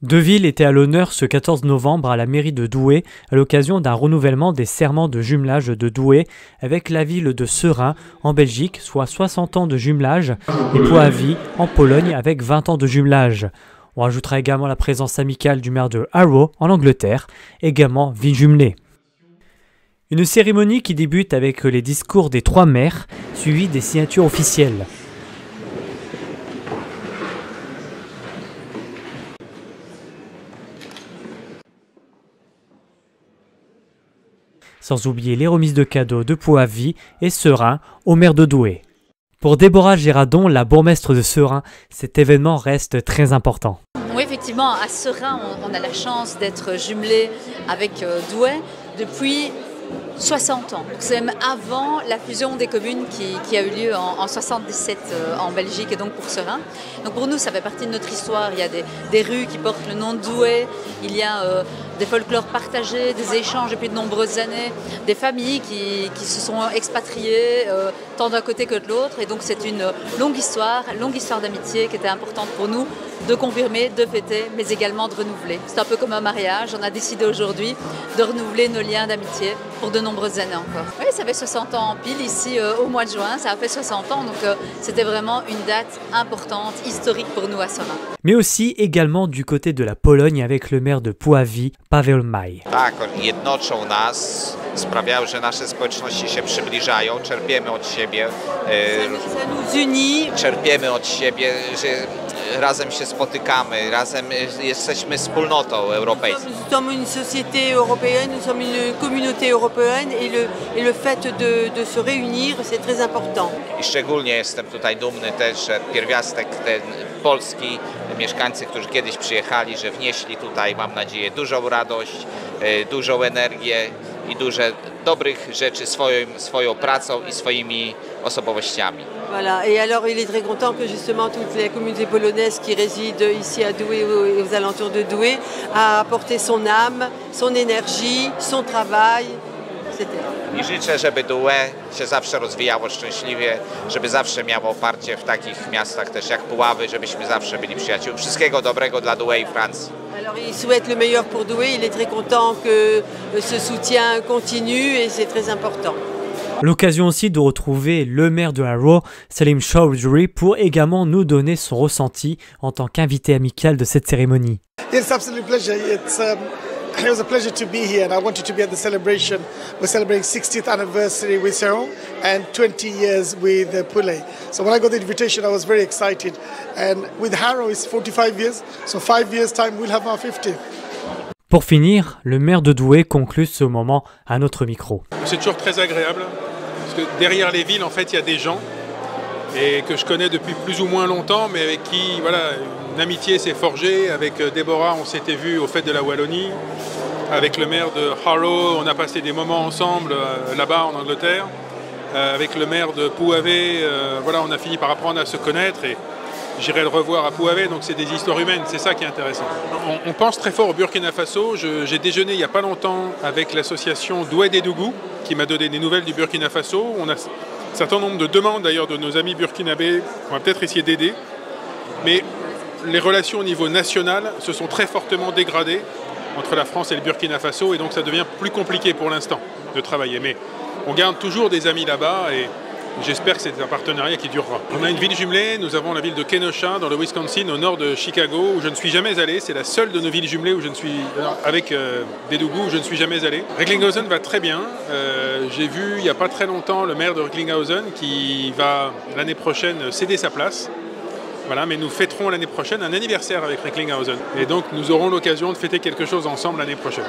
Deux villes étaient à l'honneur ce 14 novembre à la mairie de Douai à l'occasion d'un renouvellement des serments de jumelage de Douai avec la ville de Seraing en Belgique, soit 60 ans de jumelage, et Puławy en Pologne avec 20 ans de jumelage. On rajoutera également la présence amicale du maire de Harrow en Angleterre, également ville jumelée. Une cérémonie qui débute avec les discours des trois maires, suivis des signatures officielles. Sans oublier les remises de cadeaux de Puławy et Seraing au maire de Douai. Pour Déborah Girardon, la bourgmestre de Seraing, cet événement reste très important. Oui, effectivement, à Seraing, on a la chance d'être jumelé avec Douai depuis 60 ans. C'est même avant la fusion des communes qui a eu lieu en 77 en Belgique et donc pour Seraing. Donc pour nous, ça fait partie de notre histoire. Il y a des rues qui portent le nom de Douai, il y a des folklores partagés, des échanges depuis de nombreuses années, des familles qui se sont expatriées tant d'un côté que de l'autre. Et donc c'est une longue histoire d'amitié qui était importante pour nous de confirmer, de fêter, mais également de renouveler. C'est un peu comme un mariage. On a décidé aujourd'hui de renouveler nos liens d'amitié pour de nombreuses années encore. Oui, ça fait 60 ans en pile ici au mois de juin, ça a fait 60 ans, donc c'était vraiment une date importante, historique pour nous à Seraing. Mais aussi également du côté de la Pologne avec le maire de Puławy, Paweł Maj. Tak, oni jednoczą nas, sprawiają, że nasze społeczności się przybliżają, czerpiemy od siebie. Ça nous unit. Czerpiemy od siebie, że razem się spotykamy, razem jesteśmy wspólnotą europejską. Nous sommes une société européenne, nous sommes une communauté européenne et le fait de se réunir, c'est très important. I szczególnie jestem tutaj dumny też, że pierwiastek ten polski, mieszkańcy, którzy kiedyś przyjechali, że wnieśli tutaj, mam nadzieję, dużą radość, dużą energię i dużo dobrych rzeczy swoją pracą i swoimi osobowościami. Voilà. Et alors il est très content que justement toute la communauté polonaise qui réside ici à Douai et aux alentours de Douai a apporté son âme, son énergie, son travail, etc. I życzę, żeby Douai się zawsze rozwijało szczęśliwie, żeby zawsze miało oparcie w takich miastach też jak Puławy, żebyśmy zawsze byli przyjaciółmi. Wszystkiego dobrego dla Douai i Francji. Alors il souhaite le meilleur pour Douai, il est très content que ce soutien continue et c'est très important. L'occasion aussi de retrouver le maire de Harrow, Salim Chowdhury, pour également nous donner son ressenti en tant qu'invité amical de cette cérémonie. It's absolutely a pleasure. It was a pleasure to be here, and I wanted to be at the celebration. We're celebrating 60th anniversary with Seraing and 20 years with Puławy. So when I got the invitation, I was very excited. And with Harrow, it's 45 years, so 5 years' time, we'll have our 50th. Pour finir, le maire de Douai conclut ce moment à notre micro. C'est toujours très agréable, parce que derrière les villes, en fait, il y a des gens et que je connais depuis plus ou moins longtemps, mais avec qui, voilà, une amitié s'est forgée. Avec Déborah, on s'était vu au Fêtes de la Wallonie. Avec le maire de Harrow, on a passé des moments ensemble là-bas en Angleterre. Avec le maire de Puławy, voilà, on a fini par apprendre à se connaître et j'irai le revoir à Puławy, donc c'est des histoires humaines, c'est ça qui est intéressant. On pense très fort au Burkina Faso. J'ai déjeuné il n'y a pas longtemps avec l'association Douai-Dédougou qui m'a donné des nouvelles du Burkina Faso. On a un certain nombre de demandes d'ailleurs de nos amis burkinabés qu'on va peut-être essayer d'aider. Mais les relations au niveau national se sont très fortement dégradées entre la France et le Burkina Faso et donc ça devient plus compliqué pour l'instant de travailler. Mais on garde toujours des amis là-bas et j'espère que c'est un partenariat qui durera. On a une ville jumelée, nous avons la ville de Kenosha dans le Wisconsin au nord de Chicago où je ne suis jamais allé. C'est la seule de nos villes jumelées où je ne suis avec Dédougou où je ne suis jamais allé. Recklinghausen va très bien. J'ai vu il n'y a pas très longtemps le maire de Recklinghausen qui va l'année prochaine céder sa place. Voilà, mais nous fêterons l'année prochaine un anniversaire avec Recklinghausen. Et donc nous aurons l'occasion de fêter quelque chose ensemble l'année prochaine.